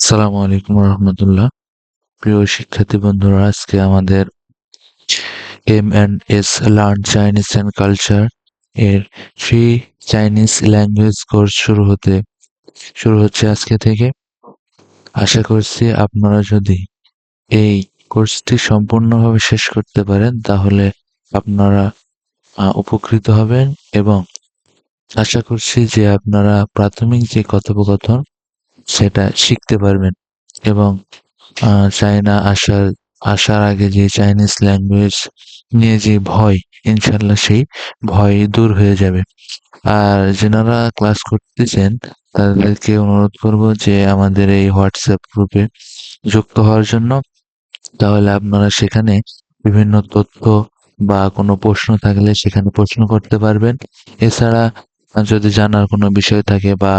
আসসালামু আলাইকুম রহমতুল্লাহ। প্রিয় শিক্ষার্থী বন্ধুরা, আজকে আমাদের M&S learn Chinese and culture এর ফ্রি চাইনিজ ল্যাঙ্গুয়েজ কোর্স শুরু হচ্ছে আজকে থেকে। আশা করছি আপনারা যদি এই কোর্সটি সম্পূর্ণভাবে শেষ করতে পারেন তাহলে আপনারা উপকৃত হবেন এবং আশা করছি যে আপনারা প্রাথমিক যে কথোপকথন সেটা শিখতে পারবেন এবং চায়না আসার আগে যে চাইনিজ ল্যাঙ্গুয়েজ নিয়ে যে ভয়, ইনশাল্লাহ সেই ভয় দূর হয়ে যাবে। আর যারা ক্লাস করতেছেন তাদেরকে অনুরোধ করব যে আমাদের এই হোয়াটসঅ্যাপ গ্রুপে যুক্ত হওয়ার জন্য। তাহলে আপনারা সেখানে বিভিন্ন তথ্য বা কোনো প্রশ্ন থাকলে সেখানে প্রশ্ন করতে পারবেন। এছাড়া যদি জানার কোনো বিষয় থাকে বা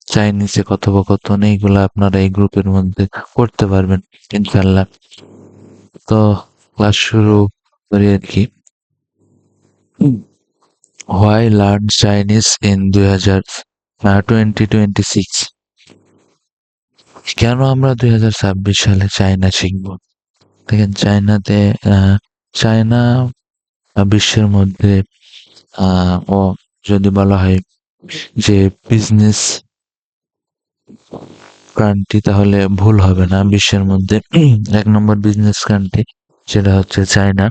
চাইনিজে কথোপকথন এইগুলো আপনারা এই গ্রুপের মধ্যে করতে পারবেন ইনশাল্লাহ। তো ক্লাস শুরু করি আর কি। Why learn Chinese in 2026? কেন আমরা 2026 সালে চায়না শিখবো? দেখেন, চায়না বিশ্বের মধ্যে ও যদি বলা হয় যে বিজনেস কান্ট্রি তাহলে ভুল হবে না। বিশ্বের মধ্যে এক নম্বর বিজনেস কান্ট্রি সেটা হচ্ছে চায়না।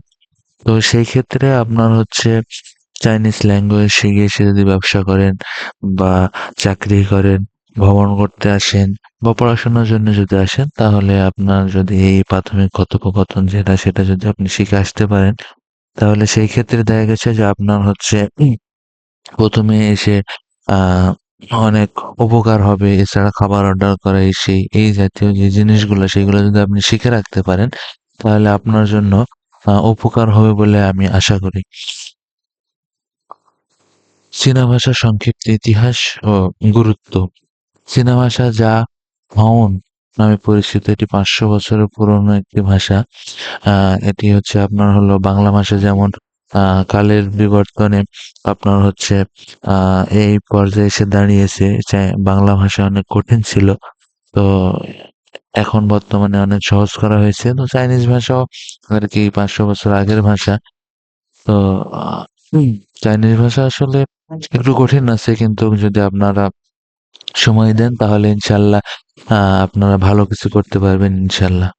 তো সেই ক্ষেত্রে আপনার হচ্ছে চাইনিজ ল্যাঙ্গুয়েজ শিখে এসে যদি ব্যবসা করেন বা চাকরি করেন, ভ্রমণ করতে আসেন বা পড়াশোনার জন্য যদি আসেন, তাহলে আপনার যদি এই প্রাথমিক কথোপকথন সেটা যদি আপনি শিখে আসতে পারেন, তাহলে সেই ক্ষেত্রে দেখা গেছে যে আপনার হচ্ছে প্রথমে এসে আহ অনেক উপকার হবে। এছাড়া খাবার অর্ডার করা এই জাতীয় যে জিনিসগুলো সেগুলো যদি আপনি শিখে রাখতে পারেন তাহলে আপনার জন্য উপকার হবে বলে আমি আশা করি। চীনা ভাষার সংক্ষিপ্ত ইতিহাস ও গুরুত্ব। চীনা ভাষা, যা হাউন নামে পরিচিত, এটি 500 বছরের পুরনো একটি ভাষা। এটি হচ্ছে আপনার হলো বাংলা ভাষা যেমন কালের বিবর্তনে আপনার হচ্ছে এই পর্যায়ে এসে দাঁড়িয়েছে। বাংলা ভাষা অনেক কঠিন ছিল, তো এখন বর্তমানে অনেক সহজ করা হয়েছে। তো চাইনিজ ভাষাও আর কি 500 বছর আগের ভাষা। তো আহ, হুম, চাইনিজ ভাষা আসলে একটু কঠিন আছে, কিন্তু যদি আপনারা সময় দেন তাহলে ইনশাল্লাহ আপনারা ভালো কিছু করতে পারবেন ইনশাল্লাহ।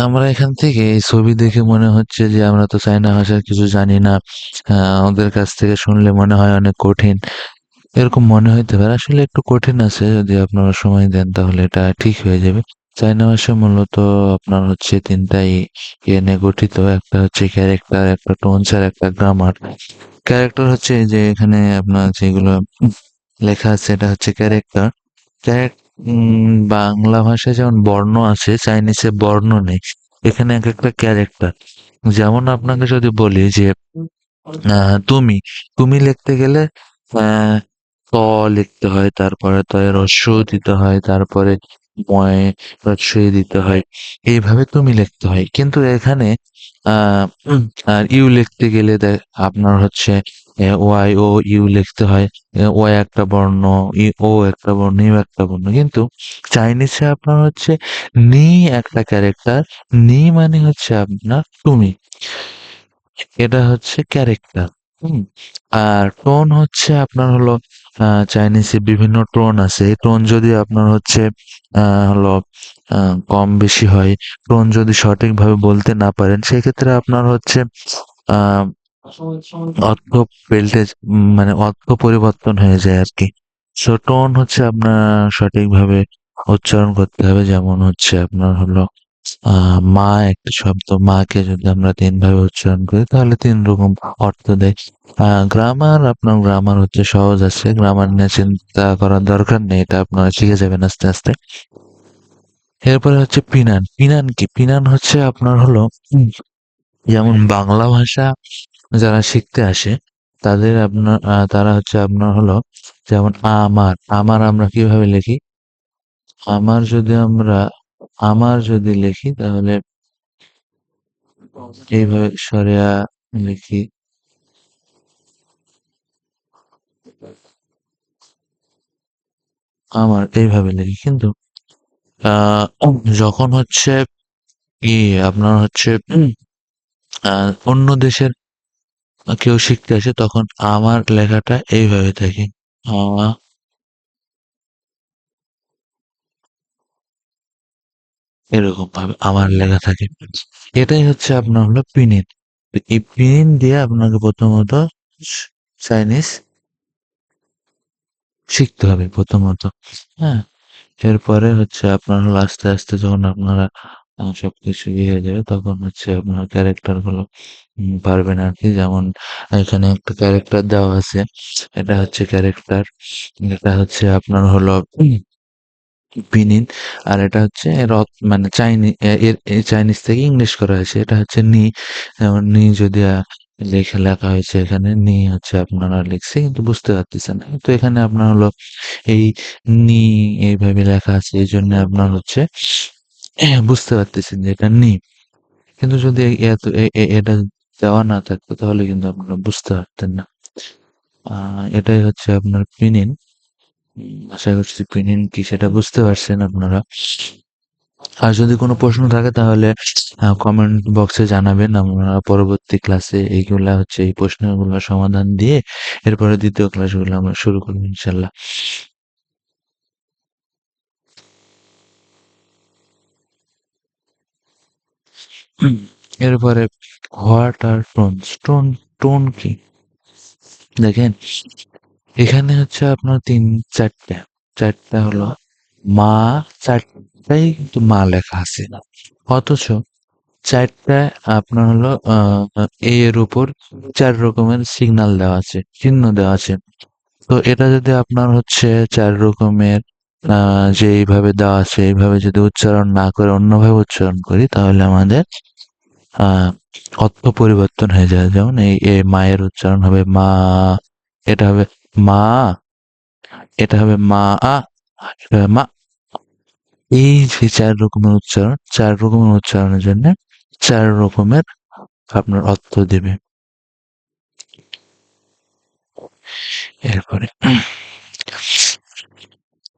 আমরা এখান থেকে এই ছবি দেখে মনে হচ্ছে যে আমরা তো চাইনা ভাষার কিছু জানি না। ওদের কাছ থেকে শুনলে মনে হয় অনেক কঠিন, এরকম মনে হইতে পারে। আসলে একটু কঠিন আছে, যদি আপনারা সময় দেন তাহলে এটা ঠিক হয়ে যাবে। চাইনা ভাষা মূলত আপনার হচ্ছে তিনটাই ইয়ে নিয়ে গঠিত। একটা হচ্ছে ক্যারেক্টার, একটা টোনস আর একটা গ্রামার। ক্যারেক্টার হচ্ছে এই যে এখানে আপনার যেগুলো লেখা আছে এটা হচ্ছে ক্যারেক্টার। বাংলা ভাষায় যেমন বর্ণ আছে, চাইনিজে বর্ণ নেই। এখানে এক একটা ক্যারেক্টার। যেমন আপনাকে যদি বলি যে তুমি তুমি লিখতে গেলে আহ ত লিখতে হয়, তারপরে তয় হ্রস্ব দিতে হয়, তারপরে ময় হ্রস্বই দিতে হয়। এইভাবে তুমি লিখতে হয়। কিন্তু এখানে আহ আর ইউ লিখতে গেলে আপনার হচ্ছে ওয়াই ও ইউ লিখতে হয়। ওয়াই একটা বর্ণ, ও একটা বর্ণ, ইউ একটা বর্ণ। কিন্তু চাইনিজে আপনার হচ্ছে নি একটা ক্যারেক্টার। নি মানে হচ্ছে আপনার তুমি, এটা হচ্ছে ক্যারেক্টার। হুম আর টোন হচ্ছে আপনার হলো চাইনিজে বিভিন্ন টোন আছে। এই টোন যদি আপনার হচ্ছে হলো কম বেশি হয়, টোন যদি সঠিকভাবে বলতে না পারেন, সেক্ষেত্রে আপনার হচ্ছে আহ অর্থ পাল্টে মানে অর্থ পরিবর্তন হয়ে যায় আর কি। সো টোন হচ্ছে আপনার সঠিকভাবে উচ্চারণ করতে হবে। যেমন হচ্ছে আপনার হলো মা একটা শব্দ, মাকে যদি আমরা 3 ভাবে উচ্চারণ করি তাহলে 3 রকম অর্থ দেয়। গ্রামার হচ্ছে সহজ আছে, গ্রামার নিয়ে চিন্তা করার দরকার নেই, এটা আপনারা শিখে যাবেন আস্তে আস্তে। এরপরে হচ্ছে পিনান। পিনান কি? পিনান হচ্ছে আপনার হলো যেমন বাংলা ভাষা যারা শিখতে আসে তারা হচ্ছে আপনার হলো যেমন আমার, আমরা কিভাবে লিখি? আমার যদি আমরা আমার যদি লিখি তাহলে এইভাবে সরেয়া লিখি। আমার এইভাবে লিখি। কিন্তু যখন হচ্ছে আপনার হচ্ছে অন্য দেশের কেউ শিখতে আসে তখন আমার লেখাটা এইভাবে থাকে। আ এরকম ভাবে আমার লেখা থাকে। এটাই হচ্ছে আপনার হলো পিনিন। তো এই পিনিন দিয়ে আপনাকে প্রথমত স চাইনিজ শিখতে হবে প্রথমত। হ্যাঁ? এরপরে হচ্ছে আপনার হলো আস্তে, আস্তে যখন আপনারা সবকিছু ইয়ে হয়ে যাবে তখন হচ্ছে আপনার ক্যারেক্টার গুলো পারবেন আরকি। যেমন এখানে একটা ক্যারেক্টার দেওয়া আছে। এটা হচ্ছে ক্যারেক্টার। এটা হচ্ছে আপনার হলো পিনিন। আর এটা হচ্ছে এর মানে এর চাইনিজ থেকে ইংলিশ করা হয়েছে। এটা হচ্ছে নি। যেমন নি যদি লেখা হয়েছে এখানে নি হচ্ছে আপনারা লিখছে কিন্তু বুঝতে পারতেছেন না। তো এখানে আপনার হলো এই নি এইভাবে লেখা আছে এইজন্য আপনার হচ্ছে বুঝতে পারতেছেন যে এটা নি। কিন্তু যদি এটা দেওয়া না থাকতো তাহলে কিন্তু আপনারা বুঝতে পারতেন না। এটাই হচ্ছে আপনার পিনিন। আশা করছি পিনিন কি সেটা বুঝতে পারছেন আপনারা। আর যদি কোনো প্রশ্ন থাকে তাহলে কমেন্ট বক্সে জানাবেন। আমরা পরবর্তী ক্লাসে এইগুলা হচ্ছে এই প্রশ্নগুলোর সমাধান দিয়ে এরপরে ২য় ক্লাসগুলো আমরা শুরু করব ইনশাআল্লাহ। এরপরে হোয়াট আর টোনস? টোন কি? দেখেন এখানে হচ্ছে আপনার ৩-৪ টা। ৪ টা হলো মা, ৪ টাই কিন্তু মা লেখা আছে। অথচ ৪ টায় আপনার হলো এর উপর ৪ রকমের সিগন্যাল দেওয়া আছে, চিহ্ন দেওয়া আছে। তো এটা যদি আপনার হচ্ছে ৪ রকমের যে এইভাবে দেওয়া আছে এইভাবে যদি উচ্চারণ না করে অন্যভাবে উচ্চারণ করি তাহলে আমাদের আ অর্থ পরিবর্তন হয়ে যায়। যেমন এই মায়ের উচ্চারণ হবে মা, এটা হবে মা, এটা হবে মা আ, এটা হবে মা। এই যে ৪ রকমের উচ্চারণ, ৪ রকমের উচ্চারণের জন্য ৪ রকমের আপনার অর্থ দেবে। এরপরে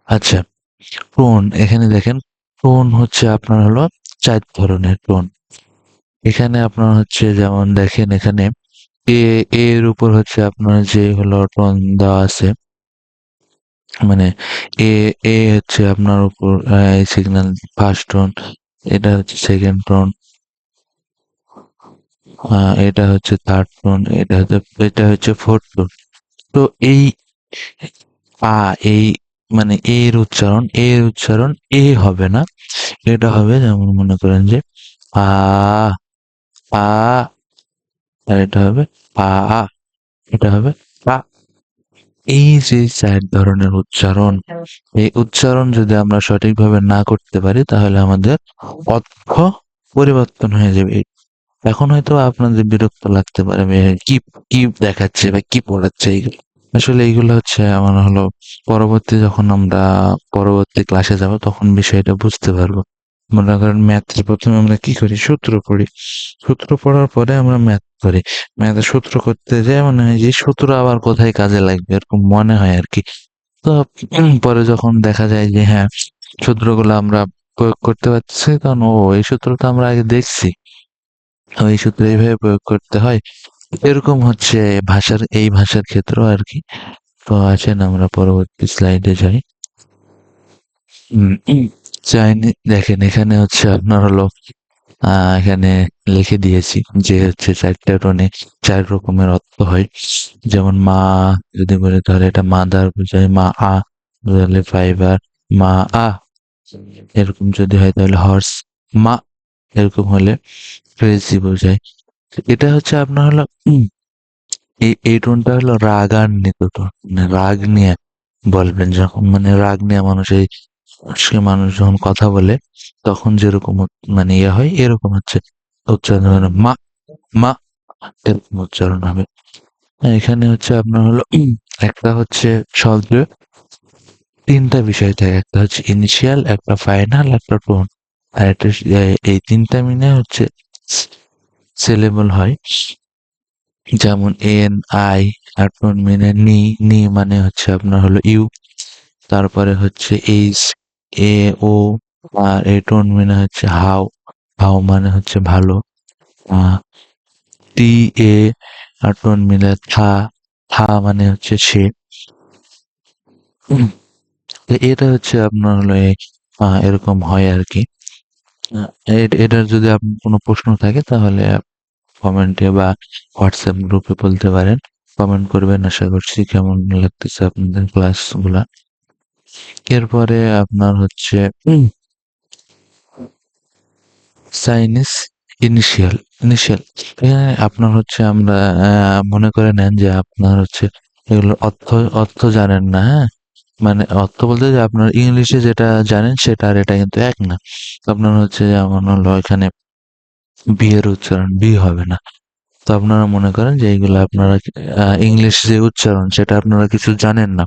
আচ্ছা টোন এখানে দেখেন টোন হচ্ছে আপনার হলো ৪ ধরনের টোন। এখানে আপনার হচ্ছে যেমন দেখেন এখানে এ এর উপর হচ্ছে আপনার যে হলো টোন দেওয়া আছে মানে এ এ হচ্ছে আপনার উপর সিগন্যাল ফার্স্ট টোন, এটা হচ্ছে সেকেন্ড টোন, এটা হচ্ছে থার্ড টোন, এটা হচ্ছে ফোর্থ টোন। তো এই আ এই মানে এর উচ্চারণ এ হবে না। এটা হবে যেমন মনে করেন যে আ, আ আর এটা হবে আ, এটা হবে আ। এই যে ৪ ধরনের উচ্চারণ, এই উচ্চারণ যদি আমরা সঠিকভাবে না করতে পারি তাহলে আমাদের অর্থ পরিবর্তন হয়ে যাবে। এখন হয়তো আপনাদের বিরক্ত লাগতে পারে কি কি দেখাচ্ছে বা কি পড়াচ্ছে এইগুলো। আসলে এইগুলো হচ্ছে আমার হলো যখন আমরা পরবর্তী ক্লাসে যাব তখন বিষয়টা বুঝতে পারবো। মনে করেন ম্যাথে প্রথমে আমরা কি করি সূত্র পড়ি। সূত্র পড়ার পরে আমরা ম্যাথ করি। ম্যাথে সূত্র করতে যেয়ে মনে হয় যে এই সূত্র আবার কোথায় কাজে লাগবে এরকম মনে হয় আরকি। তো পরে যখন দেখা যায় যে হ্যাঁ, সূত্রগুলো আমরা প্রয়োগ করতে পারতেছি তখন এই সূত্র তো আমরা আগে দেখছি। এই সূত্র এইভাবে প্রয়োগ করতে হয়। এরকম হচ্ছে এই ভাষার ক্ষেত্রেও আরকি। তো আসেন আমরা পরবর্তী স্লাইডে যাই। দেখেন এখানে হচ্ছে আপনার হলো এখানে লিখে দিয়েছি যে হচ্ছে ৪ টা টোনে ৪ রকমের অর্থ হয়। যেমন মা যদি বলি তাহলে এটা মাদার বোঝায়, মা আ বোঝালে ফাইবার, মা আ। এরকম যদি হয় তাহলে হর্স, মা। এরকম হলে ক্রেজি বোঝায়। এটা হচ্ছে আপনার হলো এই টোনটা হলো রাগান্বিত টোন। মানে রাগ নিয়ে বলবেন যখন মানে রাগ নিয়ে মানুষ যখন কথা বলে তখন যেরকম মানে ইয়ে হয় এরকম হচ্ছে উচ্চারণ হবে না। মা মা এরকম উচ্চারণ হবে। এখানে হচ্ছে আপনার হলো একটা হচ্ছে শব্দ ৩ টা বিষয় থাকে। একটা হচ্ছে ইনিশিয়াল, একটা ফাইনাল, একটা টোন। আর একটা এই ৩ টা মিলে হচ্ছে সিলেবল হয়। যেমন এন, আই আর টোন মিলে নি, নি মানে হচ্ছে আপনার হলো ইউ। তারপরে হচ্ছে এইচ, এ, ও, আর এই টোন মানে হচ্ছে হাউ, হাউ মানে হচ্ছে ভালো, আহ, টি, এ, আর টোন মিলে থা, থা মানে হচ্ছে সে। উম, তো এটা হচ্ছে আপনার হলো এরকম হয় আর কি। আহ, এটার যদি আপনার কোনো প্রশ্ন থাকে তাহলে কমেন্টে বা হোয়াটসঅ্যাপ গ্রুপে বলতে পারেন। কমেন্ট করবেন, আশা করছি কেমন লাগতেছে আপনাদের ক্লাসগুলা। এরপরে আপনার হচ্ছে চাইনিজ ইনিশিয়াল, ইনিশিয়াল এখানে আপনার হচ্ছে আমরা মনে করে নেন যে আপনার হচ্ছে এগুলোর অর্থ জানেন না, হ্যাঁ? মানে অর্থ বলতে যে আপনার ইংলিশে যেটা জানেন সেটা আর এটা কিন্তু এক না। তো আপনার হচ্ছে যেমন হলো এখানে বি এর উচ্চারণ বি হবে না। তো আপনারা মনে করেন যে এইগুলো আপনারা ইংলিশ যে উচ্চারণ সেটা আপনারা কিছু জানেন না।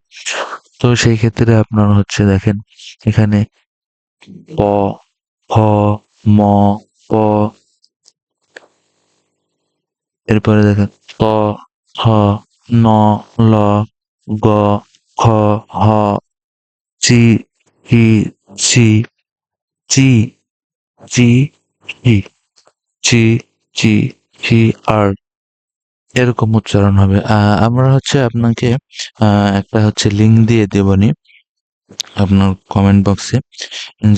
তো সেই ক্ষেত্রে আপনারা হচ্ছে দেখেন এখানে প, ফ, ম, প, এরপরে দেখেন ত, থ, ন, ল, গ, খ, হ, চি, হি, ছি, চি, চি, হি, চি, চি, হি, আর এরকম উচ্চারণ হবে। আমরা হচ্ছে আপনাকে একটা হচ্ছে লিঙ্ক দিয়ে দেবনি আপনার কমেন্ট বক্সে,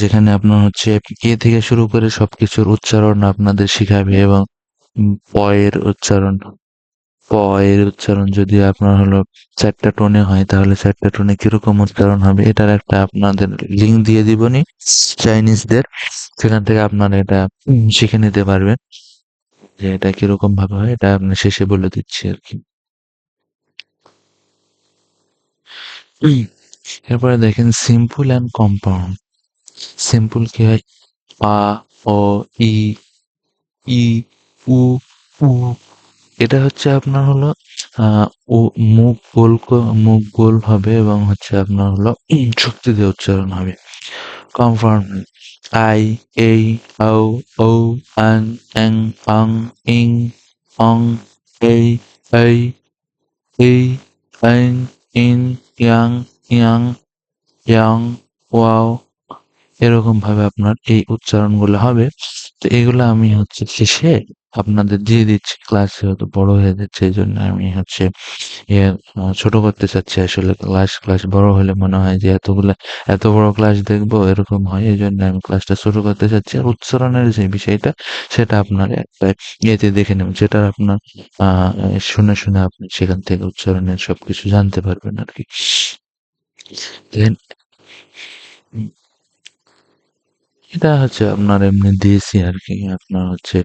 যেখানে আপনার হচ্ছে এ থেকে শুরু করে সবকিছুর উচ্চারণ আপনাদের শিখাবে এবং প এর উচ্চারণ, প এর উচ্চারণ যদি আপনার হলো ৪টা টোনে হয় তাহলে ৪টা টোনে কিরকম উচ্চারণ হবে এটার একটা আপনাদের লিঙ্ক দিয়ে দিবনি চাইনিজদের। সেখান থেকে আপনারা এটা শিখে নিতে পারবেন যে এটা কিরকম ভাবে হয়, এটা আপনি শেষে বলে দিচ্ছি আরকি। এরপরে দেখেন সিম্পল অ্যান্ড কম্পাউন্ড। সিম্পল কি হয়? আ, অ, ই, ই, উ, উ। এটা হচ্ছে আপনার হলো আহ ও মুখ গোল হবে এবং হচ্ছে আপনার হলো শক্তি দিয়ে উচ্চারণ হবে। কনফার্ম আই, এই, ঔ, ঔ, আং, এং, আং, ইং, অং, এই, এই, ঐং, ইন, ইয়াং, ইয়াং, ইয়াং, ওয়াও, এরকম ভাবে আপনার এই উচ্চারণগুলো হবে। তো এগুলো আমি হচ্ছে শেষে আপনাদের দিয়ে দিচ্ছি। ক্লাস যেহেতু বড় হয়ে যাচ্ছে এই জন্য আমি হচ্ছে ছোট করতে চাচ্ছি আসলে। ক্লাস বড় হলে মনে হয় যে এত বড় ক্লাস দেখবো এরকম হয়, এই জন্য আমি ক্লাসটা ছোট করতে চাচ্ছি। আর উচ্চারণের যে বিষয়টা সেটা আপনার একটা ইয়েতে দেখে নেবেন, যেটা আপনার আহ শুনে আপনি সেখান থেকে উচ্চারণের সবকিছু জানতে পারবেন আর কি। Then, এটা হচ্ছে আপনার এমনি দিয়েছি আর কি। আপনার হচ্ছে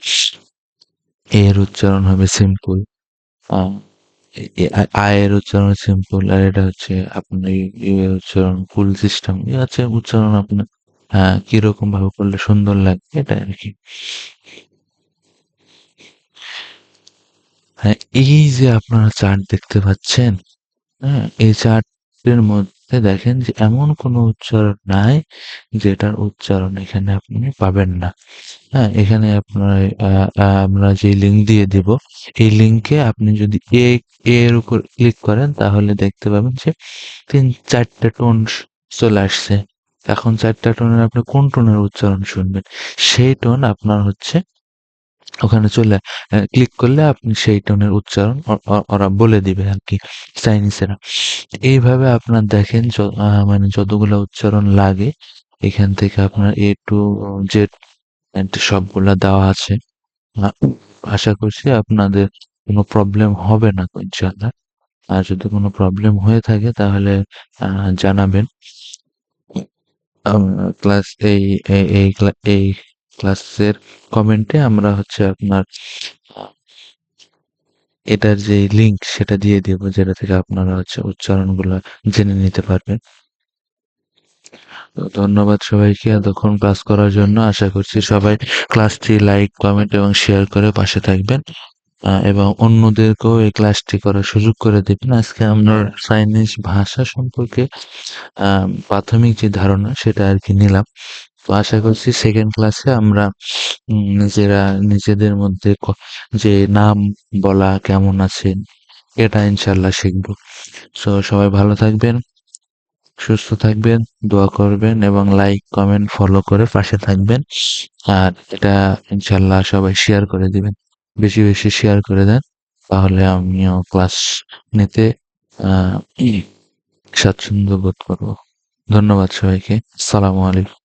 এর উচ্চারণ হবে সিম্পল, আয়ের উচ্চারণ সিম্পল, আর এটা হচ্ছে আপনার ইউ এর উচ্চারণ ফুল সিস্টেম। এ আছে উচ্চারণ আপনার হ্যাঁ কিরকম ভাবে করলে সুন্দর লাগবে এটা আর কি। হ্যাঁ, এই যে আপনারা চার্ট দেখতে পাচ্ছেন, হ্যাঁ, এই চার্টের মধ্যে দেখেন যে এমন কোনো উচ্চারণ নাই যেটার উচ্চারণ এখানে আপনি পাবেন না। হ্যাঁ, এখানে আপনার আমরা যে লিঙ্ক দিয়ে দিব, এই লিঙ্কে আপনি যদি এর উপর ক্লিক করেন তাহলে দেখতে পাবেন যে ৩-৪ টা টোন চলে আসছে। এখন ৪ টা টোনের আপনি কোন টোনের উচ্চারণ শুনবেন? সেই টোন আপনার হচ্ছে ওখানে চলে ক্লিক করলে আপনি সেই টোনের উচ্চারণ ওরা বলে দিবে আরকি, চাইনিজেরা। এইভাবে আপনার দেখেন মানে যতগুলা উচ্চারণ লাগে এখান থেকে আপনার A to Z সবগুলা দেওয়া আছে। আ আশা করছি আপনাদের কোনো প্রবলেম হবে না ইনশাআল্লাহ। আর যদি কোনো প্রবলেম হয়ে থাকে তাহলে জানাবেন। আম ক্লাস এই এই এই ক্লা এই ক্লাসের কমেন্টে আমরা হচ্ছে আপনার আ এটার যে লিঙ্ক সেটা দিয়ে দিব, যেটা থেকে আপনারা হচ্ছে উচ্চারণগুলা জেনে নিতে পারবেন। তো ধন্যবাদ সবাইকে এতক্ষণ ক্লাস করার জন্য। আশা করছি সবাই ক্লাসটি লাইক, কমেন্ট এবং শেয়ার করে পাশে থাকবেন। এবং অন্যদেরকেও এই ক্লাসটি করার সুযোগ করে দিবেন। আজকে আমরা চাইনিজ ভাষা সম্পর্কে প্রাথমিক যে ধারণা সেটা আরকি নিলাম। তো আশা করছি সেকেন্ড ক্লাসে আমরা নিজেরা নিজেদের মধ্যে যে নাম বলা, কেমন আছেন, এটা ইনশাআল্লাহ শিখব। সো সবাই ভালো থাকবেন। সুস্থ থাকবেন, দোয়া করবেন এবং লাইক, কমেন্ট, ফলো করে পাশে থাকবেন। আর এটা ইনশাআল্লাহ সবাই শেয়ার করে দিবেন। বেশি, বেশি শেয়ার করে দেন। তাহলে আমিও ক্লাস নিতে আ স্বাচ্ছন্দ্য বোধ করব। ধন্যবাদ সবাইকে। আসসালামু আলাইকুম।